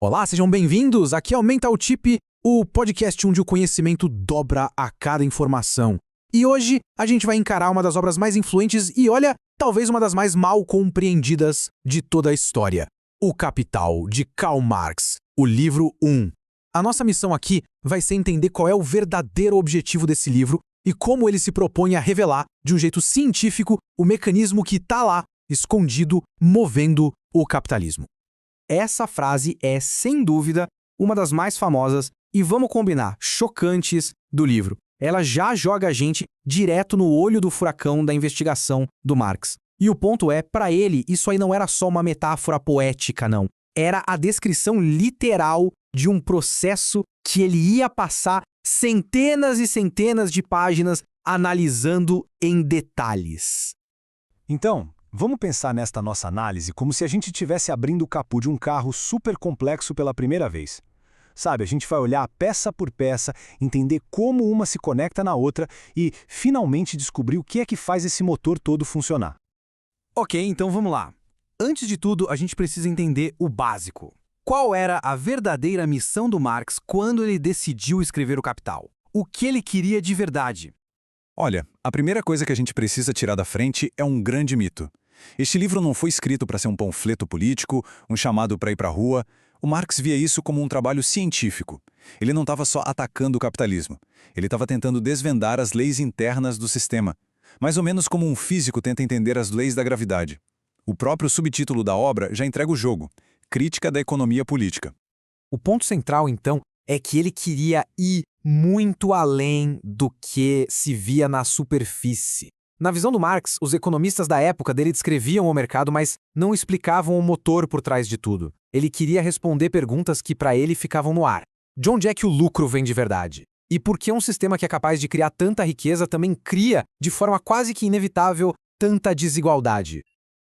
Olá, sejam bem-vindos! Aqui é o Mental Tip, o podcast onde o conhecimento dobra a cada informação. E hoje a gente vai encarar uma das obras mais influentes e, olha, talvez uma das mais mal compreendidas de toda a história. O Capital, de Karl Marx, o livro 1. A nossa missão aqui vai ser entender qual é o verdadeiro objetivo desse livro e como ele se propõe a revelar, de um jeito científico, o mecanismo que está lá, escondido, movendo o capitalismo. Essa frase é, sem dúvida, uma das mais famosas e, vamos combinar, chocantes do livro. Ela já joga a gente direto no olho do furacão da investigação do Marx. E o ponto é, para ele, isso aí não era só uma metáfora poética, não. Era a descrição literal de um processo que ele ia passar centenas e centenas de páginas analisando em detalhes. Então, vamos pensar nesta nossa análise como se a gente estivesse abrindo o capô de um carro super complexo pela primeira vez. Sabe, a gente vai olhar peça por peça, entender como uma se conecta na outra e, finalmente, descobrir o que é que faz esse motor todo funcionar. Ok, então vamos lá. Antes de tudo, a gente precisa entender o básico. Qual era a verdadeira missão do Marx quando ele decidiu escrever o Capital? O que ele queria de verdade? Olha, a primeira coisa que a gente precisa tirar da frente é um grande mito. Este livro não foi escrito para ser um panfleto político, um chamado para ir para a rua. O Marx via isso como um trabalho científico. Ele não estava só atacando o capitalismo. Ele estava tentando desvendar as leis internas do sistema. Mais ou menos como um físico tenta entender as leis da gravidade. O próprio subtítulo da obra já entrega o jogo: Crítica da Economia Política. O ponto central, então, é que ele queria ir muito além do que se via na superfície. Na visão do Marx, os economistas da época dele descreviam o mercado, mas não explicavam o motor por trás de tudo. Ele queria responder perguntas que para ele ficavam no ar. De onde é que o lucro vem de verdade? E por que um sistema que é capaz de criar tanta riqueza também cria, de forma quase que inevitável, tanta desigualdade?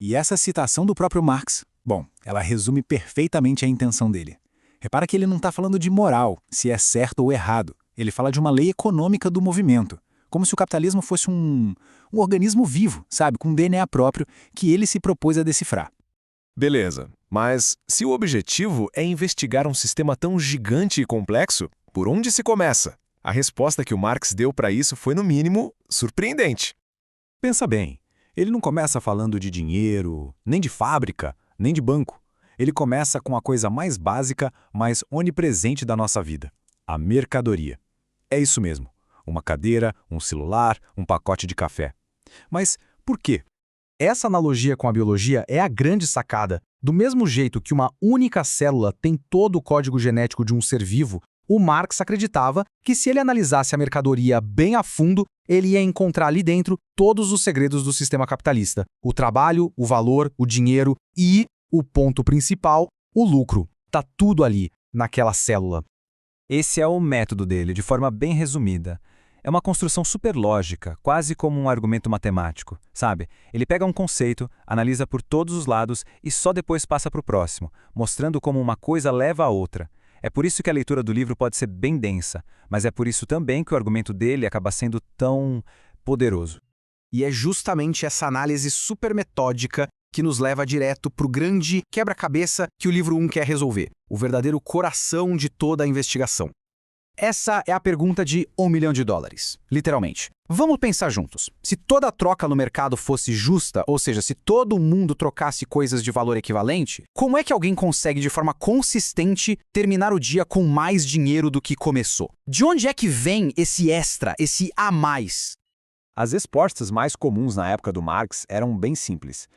E essa citação do próprio Marx, bom, ela resume perfeitamente a intenção dele. Repara que ele não está falando de moral, se é certo ou errado. Ele fala de uma lei econômica do movimento, como se o capitalismo fosse um organismo vivo, sabe, com DNA próprio, que ele se propôs a decifrar. Beleza, mas se o objetivo é investigar um sistema tão gigante e complexo, por onde se começa? A resposta que o Marx deu para isso foi, no mínimo, surpreendente. Pensa bem, ele não começa falando de dinheiro, nem de fábrica, nem de banco. Ele começa com a coisa mais básica, mais onipresente da nossa vida: a mercadoria. É isso mesmo. Uma cadeira, um celular, um pacote de café. Mas por quê? Essa analogia com a biologia é a grande sacada. Do mesmo jeito que uma única célula tem todo o código genético de um ser vivo, o Marx acreditava que se ele analisasse a mercadoria bem a fundo, ele ia encontrar ali dentro todos os segredos do sistema capitalista: o trabalho, o valor, o dinheiro e, o ponto principal, o lucro. Tá tudo ali, naquela célula. Esse é o método dele, de forma bem resumida. É uma construção super lógica, quase como um argumento matemático, sabe? Ele pega um conceito, analisa por todos os lados e só depois passa para o próximo, mostrando como uma coisa leva a outra. É por isso que a leitura do livro pode ser bem densa, mas é por isso também que o argumento dele acaba sendo tão poderoso. E é justamente essa análise super metódica que nos leva direto para o grande quebra-cabeça que o livro 1 quer resolver, o verdadeiro coração de toda a investigação. Essa é a pergunta de $1 milhão, literalmente. Vamos pensar juntos. Se toda a troca no mercado fosse justa, ou seja, se todo mundo trocasse coisas de valor equivalente, como é que alguém consegue, de forma consistente, terminar o dia com mais dinheiro do que começou? De onde é que vem esse extra, esse a mais? As respostas mais comuns na época do Marx eram bem simples.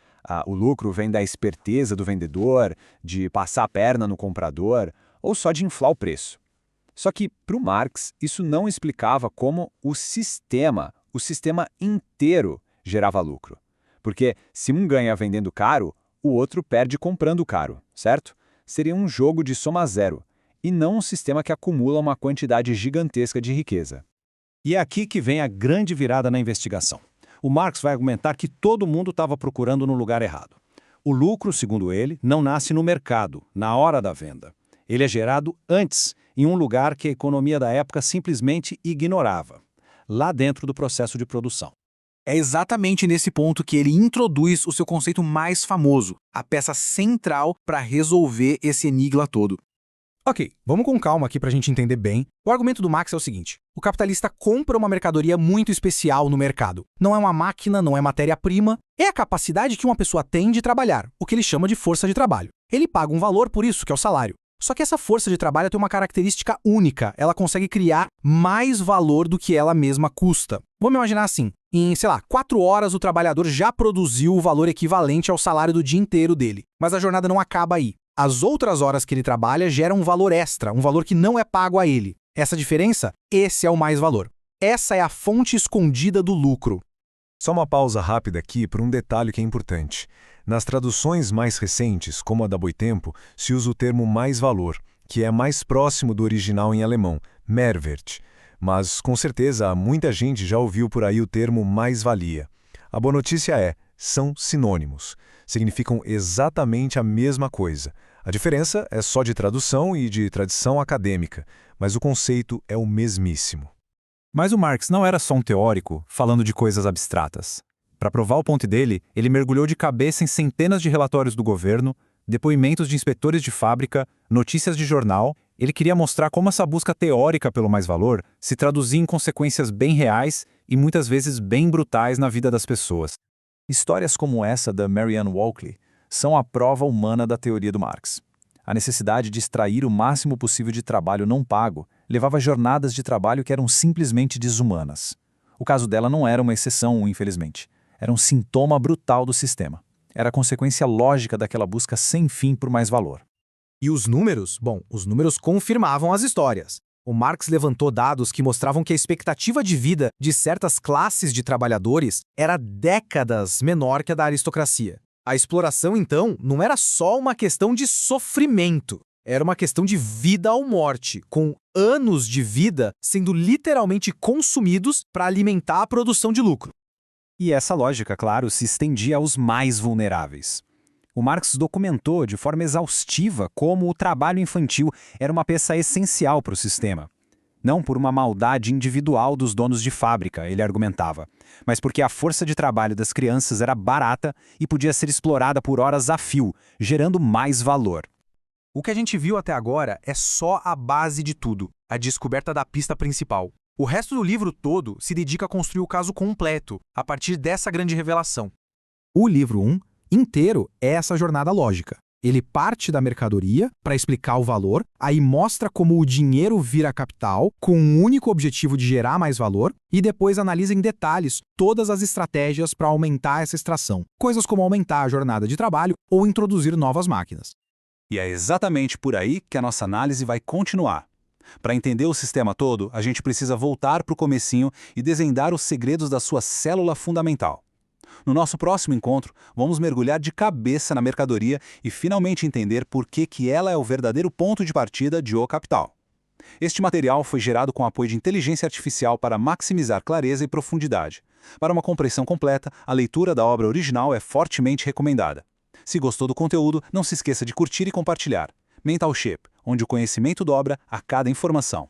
O lucro vem da esperteza do vendedor, de passar a perna no comprador, ou só de inflar o preço. Só que, para o Marx, isso não explicava como o sistema inteiro gerava lucro. Porque se um ganha vendendo caro, o outro perde comprando caro, certo? Seria um jogo de soma zero, e não um sistema que acumula uma quantidade gigantesca de riqueza. E é aqui que vem a grande virada na investigação. O Marx vai argumentar que todo mundo estava procurando no lugar errado. O lucro, segundo ele, não nasce no mercado, na hora da venda. Ele é gerado antes, em um lugar que a economia da época simplesmente ignorava, lá dentro do processo de produção. É exatamente nesse ponto que ele introduz o seu conceito mais famoso, a peça central para resolver esse enigma todo. Ok, vamos com calma aqui para a gente entender bem. O argumento do Marx é o seguinte: o capitalista compra uma mercadoria muito especial no mercado. Não é uma máquina, não é matéria-prima, é a capacidade que uma pessoa tem de trabalhar, o que ele chama de força de trabalho. Ele paga um valor por isso, que é o salário. Só que essa força de trabalho tem uma característica única: ela consegue criar mais valor do que ela mesma custa. Vamos imaginar assim: em, 4 horas o trabalhador já produziu o valor equivalente ao salário do dia inteiro dele. Mas a jornada não acaba aí. As outras horas que ele trabalha geram um valor extra, um valor que não é pago a ele. Essa diferença, esse é o mais-valor. Essa é a fonte escondida do lucro. Só uma pausa rápida aqui por um detalhe que é importante. Nas traduções mais recentes, como a da Boitempo, se usa o termo mais-valor, que é mais próximo do original em alemão, Mehrwert. Mas, com certeza, muita gente já ouviu por aí o termo mais-valia. A boa notícia é, são sinônimos. Significam exatamente a mesma coisa. A diferença é só de tradução e de tradição acadêmica, mas o conceito é o mesmíssimo. Mas o Marx não era só um teórico falando de coisas abstratas. Para provar o ponto dele, ele mergulhou de cabeça em centenas de relatórios do governo, depoimentos de inspetores de fábrica, notícias de jornal. Ele queria mostrar como essa busca teórica pelo mais-valor se traduzia em consequências bem reais e muitas vezes bem brutais na vida das pessoas. Histórias como essa da Marianne Walkley são a prova humana da teoria do Marx. A necessidade de extrair o máximo possível de trabalho não pago levava a jornadas de trabalho que eram simplesmente desumanas. O caso dela não era uma exceção, infelizmente. Era um sintoma brutal do sistema. Era a consequência lógica daquela busca sem fim por mais valor. E os números? Bom, os números confirmavam as histórias. O Marx levantou dados que mostravam que a expectativa de vida de certas classes de trabalhadores era décadas menor que a da aristocracia. A exploração, então, não era só uma questão de sofrimento. Era uma questão de vida ou morte, com anos de vida sendo literalmente consumidos para alimentar a produção de lucro. E essa lógica, claro, se estendia aos mais vulneráveis. O Marx documentou de forma exaustiva como o trabalho infantil era uma peça essencial para o sistema. Não por uma maldade individual dos donos de fábrica, ele argumentava, mas porque a força de trabalho das crianças era barata e podia ser explorada por horas a fio, gerando mais valor. O que a gente viu até agora é só a base de tudo, a descoberta da pista principal. O resto do livro todo se dedica a construir o caso completo, a partir dessa grande revelação. O livro 1 inteiro é essa jornada lógica. Ele parte da mercadoria para explicar o valor, aí mostra como o dinheiro vira capital, com um único objetivo de gerar mais valor, e depois analisa em detalhes todas as estratégias para aumentar essa extração. Coisas como aumentar a jornada de trabalho ou introduzir novas máquinas. E é exatamente por aí que a nossa análise vai continuar. Para entender o sistema todo, a gente precisa voltar para o comecinho e desvendar os segredos da sua célula fundamental. No nosso próximo encontro, vamos mergulhar de cabeça na mercadoria e finalmente entender por que ela é o verdadeiro ponto de partida de O Capital. Este material foi gerado com apoio de inteligência artificial para maximizar clareza e profundidade. Para uma compreensão completa, a leitura da obra original é fortemente recomendada. Se gostou do conteúdo, não se esqueça de curtir e compartilhar. Mental Ship, onde o conhecimento dobra a cada informação.